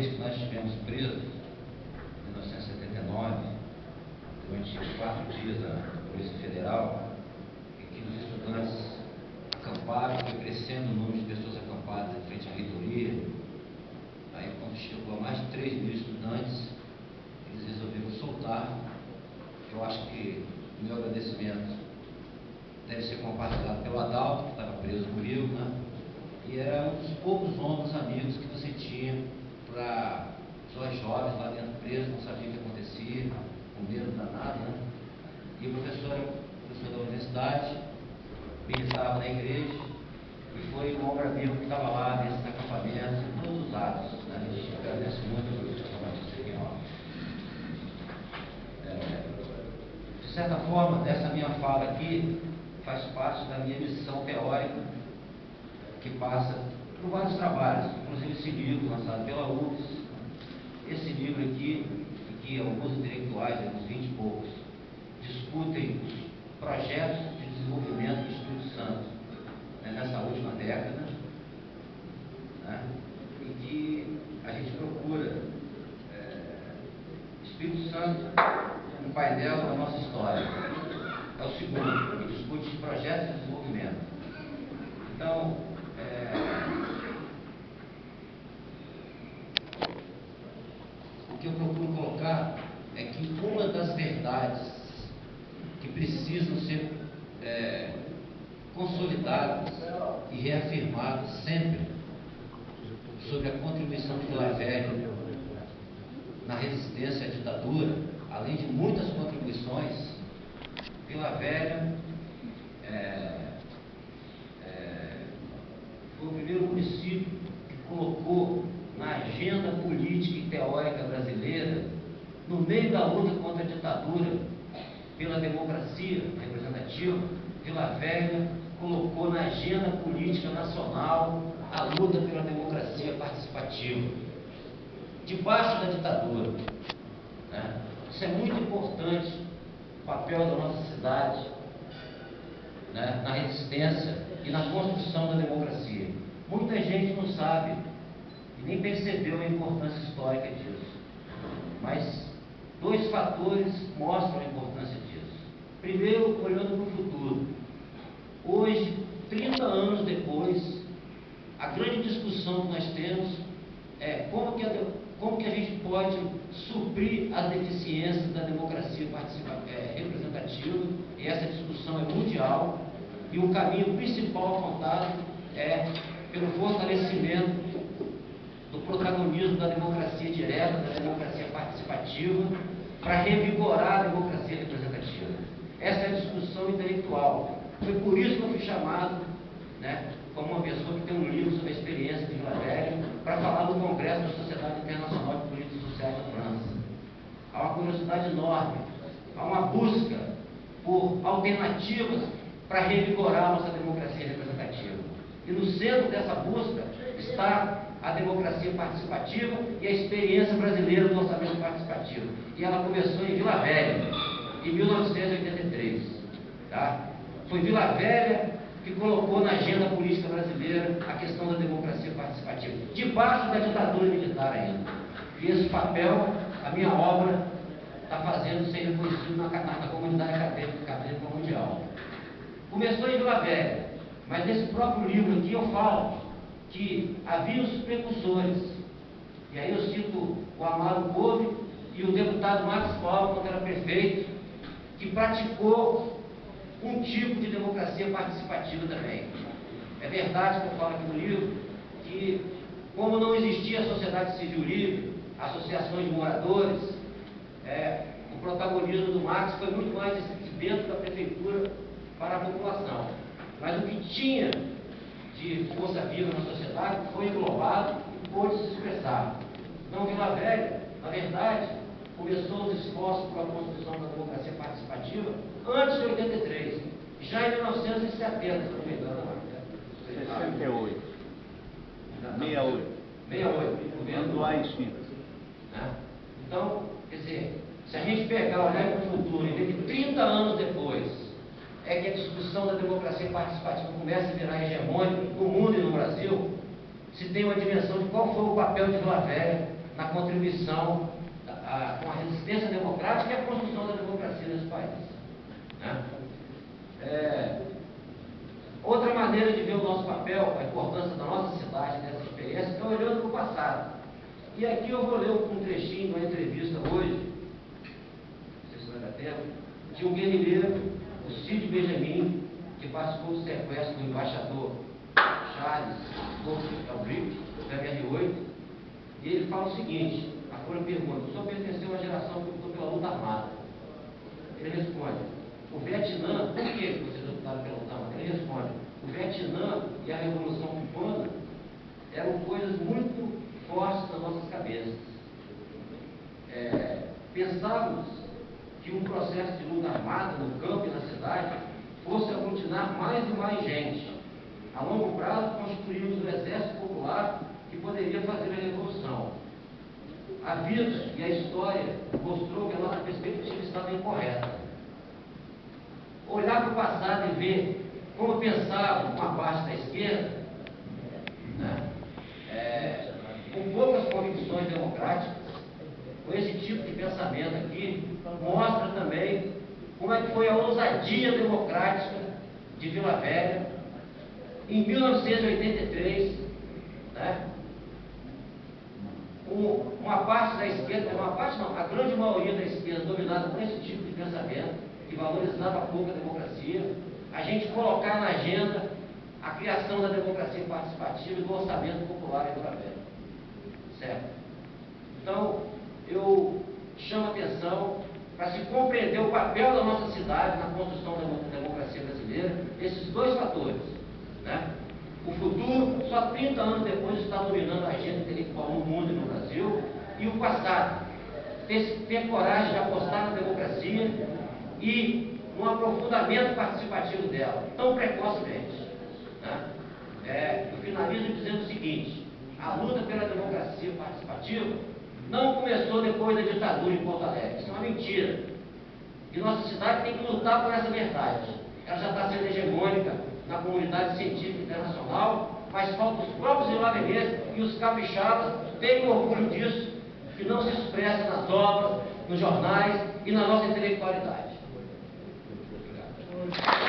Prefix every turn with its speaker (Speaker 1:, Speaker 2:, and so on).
Speaker 1: vez que nós estivemos presos, em 1979, durante 4 dias da Polícia Federal, em que os estudantes acamparam, foi crescendo o número de pessoas acampadas em frente à reitoria. Aí, quando chegou a mais de 3 mil estudantes, eles resolveram soltar. Eu acho que o meu agradecimento deve ser compartilhado pelo Adalto, que estava preso comigo, né? E era um dos poucos ombros amigos que você tinha para pessoas jovens lá dentro preso, não sabia o que acontecia, com medo danado, né? E o professor da universidade, ministrava na igreja, e foi um ombro amigo que estava lá nesses acampamentos, em todos os atos, né? A gente agradece muito por isso, de certa forma, essa minha fala aqui faz parte da minha missão teórica, que passa por vários trabalhos, inclusive esse livro lançado pela UFES, esse livro aqui, que alguns intelectuais, uns 20 e poucos, discutem os projetos de desenvolvimento do Espírito Santo, né, nessa última década, né, e que a gente procura Espírito Santo, um painel da nossa história. É o segundo, que discute os projetos de desenvolvimento. Então, o que eu procuro colocar é que uma das verdades que precisam ser consolidadas e reafirmadas sempre sobre a contribuição de Vila Velha na resistência à ditadura, além de muitas contribuições, Vila Velha foi o primeiro município que colocou na agenda política e teórica brasileira, no meio da luta contra a ditadura, pela democracia representativa, Vila Velha colocou na agenda política nacional a luta pela democracia participativa, debaixo da ditadura, né? Isso é muito importante, o papel da nossa cidade, né, na resistência e na construção da democracia. Muita gente não sabe e nem percebeu a importância histórica disso, mas 2 fatores mostram a importância disso. Primeiro, olhando para o futuro. Hoje, 30 anos depois, a grande discussão que nós temos é como que a gente pode suprir as deficiências da democracia representativa, e essa discussão é mundial, e o caminho principal apontado é pelo fortalecimento do protagonismo da democracia direta, da democracia participativa, para revigorar a democracia representativa. Essa é a discussão intelectual. Foi por isso que eu fui chamado, né, como uma pessoa que tem um livro sobre a experiência de Vila Velha, para falar do Congresso da Sociedade Internacional de Políticas Sociais da França. Há uma curiosidade enorme, há uma busca por alternativas para revigorar a nossa democracia representativa. E no centro dessa busca está a democracia participativa e a experiência brasileira do orçamento participativo. E ela começou em Vila Velha, em 1983. Tá? Foi Vila Velha que colocou na agenda política brasileira a questão da democracia participativa, debaixo da ditadura militar ainda. E esse papel, a minha obra está fazendo ser reconhecido na comunidade acadêmica mundial. Começou em Vila Velha, mas nesse próprio livro aqui eu falo que havia os precursores. E aí eu cito o Amaro Couve e o deputado Max Paulo, quando era prefeito, que praticou um tipo de democracia participativa também. É verdade que eu falo aqui no livro que, como não existia a sociedade civil livre, associações de moradores, o protagonismo do Max foi muito mais de dentro da prefeitura para a população. Mas o que tinha de força viva na sociedade foi englobado e pôde se expressar. Então, Vila Velha, na verdade, começou os esforços para a construção da democracia participativa antes de 83, já em 1970, se não me engano.
Speaker 2: 68. 68.
Speaker 1: 68.
Speaker 2: Governo do AI-5.
Speaker 1: Então, quer dizer, se a gente pegar, olhar para o futuro e ver que 30 anos depois é que a discussão da democracia participativa começa a virar hegemônica no mundo e no Brasil, se tem uma dimensão de qual foi o papel de Vila Velha na contribuição com a resistência democrática e a construção da democracia nesse país. Né? Outra maneira de ver o nosso papel, a importância da nossa cidade nessa experiência, é olhando para o passado. E aqui eu vou ler um trechinho de uma entrevista hoje, não sei se vai dar tempo, de um guerrilheiro, o Cid Benjamin, que participou do sequestro do embaixador Charles Albright, do MR8, e ele fala o seguinte, a Folha pergunta: o senhor pertenceu a uma geração que lutou pela luta armada? Ele responde: o Vietnã, por que vocês lutaram pela luta armada? Ele responde: o Vietnã e a Revolução Cubana eram coisas muito fortes nas nossas cabeças. Pensávamos que um processo de luta armada no campo e na cidade fosse aglutinar mais e mais gente. A longo prazo, construímos um exército popular que poderia fazer a revolução. A vida e a história mostrou que a nossa perspectiva estava incorreta. Olhar para o passado e ver como pensava uma parte da esquerda, né, com poucas convicções democráticas, com esse tipo de pensamento aqui, mostra também como é que foi a ousadia democrática de Vila Velha em 1983, né? Uma parte da esquerda, uma parte não, a grande maioria da esquerda dominada por esse tipo de pensamento, que valorizava pouco a democracia, a gente colocar na agenda a criação da democracia participativa e do orçamento popular em Vila Velha. Certo? Então, eu chamo a atenção para se compreender o papel da nossa cidade na construção da democracia brasileira, esses dois fatores. Né? O futuro, só 30 anos depois, está dominando a agenda intelectual no mundo e no Brasil, e o passado. Ter coragem de apostar na democracia e no aprofundamento participativo dela, tão precocemente. Né? Eu finalizo dizendo o seguinte: a luta pela democracia participativa não começou depois da ditadura em Porto Alegre. Isso é uma mentira. E nossa cidade tem que lutar por essa verdade. Ela já está sendo hegemônica na comunidade científica internacional, mas falta os próprios ilavenenses e os capixabas terem orgulho disso, que não se expressa nas obras, nos jornais e na nossa intelectualidade. Obrigado.